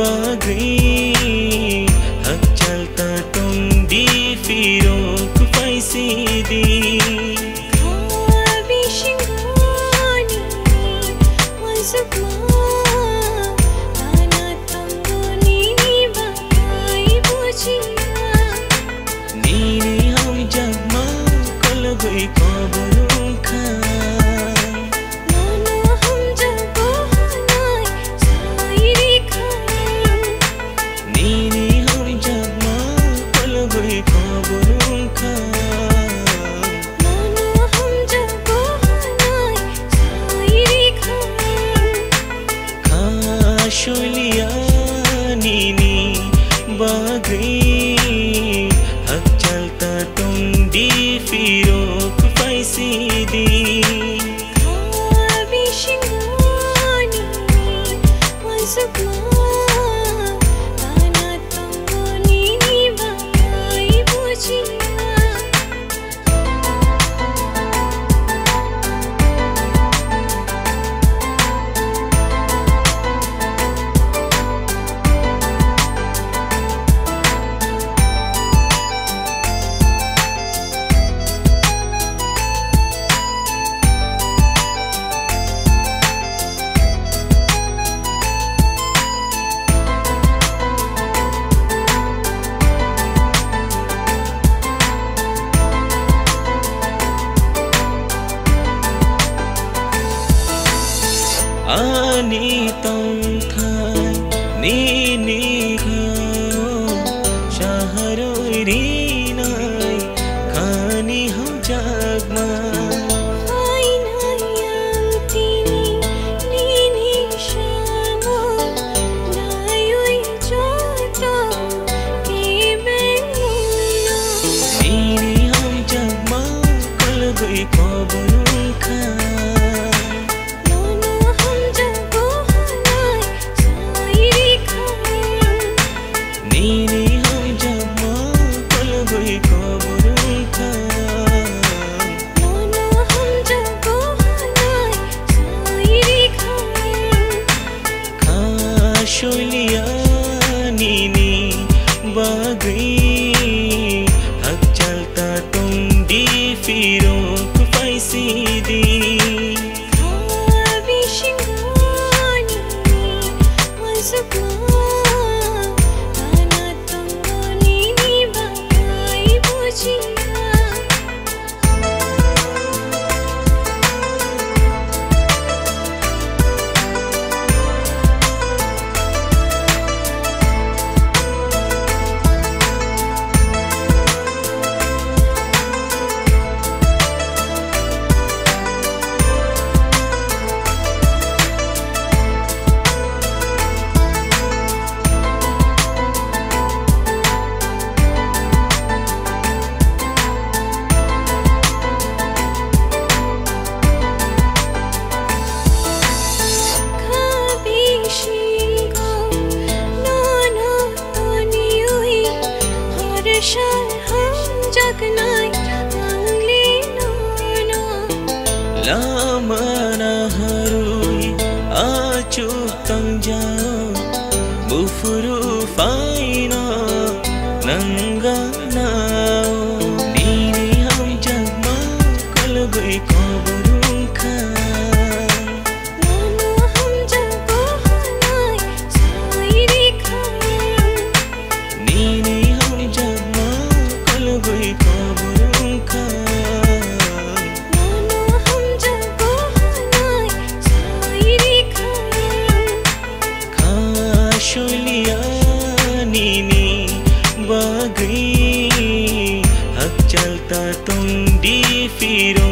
बागरी हक चलता तुम दी फिरो कुफैसी दी शुलिया नीनी बागरी हक चलता तुम दी फिरो कुफैसी दी ani tong thai ni ni khao shaharo rinai khani hum jagma ai nayam tini ni ni shamo nayoi choto ki benguno ni ni hum jagma kal goi khabarun kha शुलिया नीनी बागरी हक चलता तुम दी फिरो कुफैसी दी lamana harui acu tangjao bufuru faina nanganao nini ham jagma kal goi khabarun kha nini ham jagma kal goi khabarun kha शुलिया नीनी बागरी हक चलता तुम दी फिरो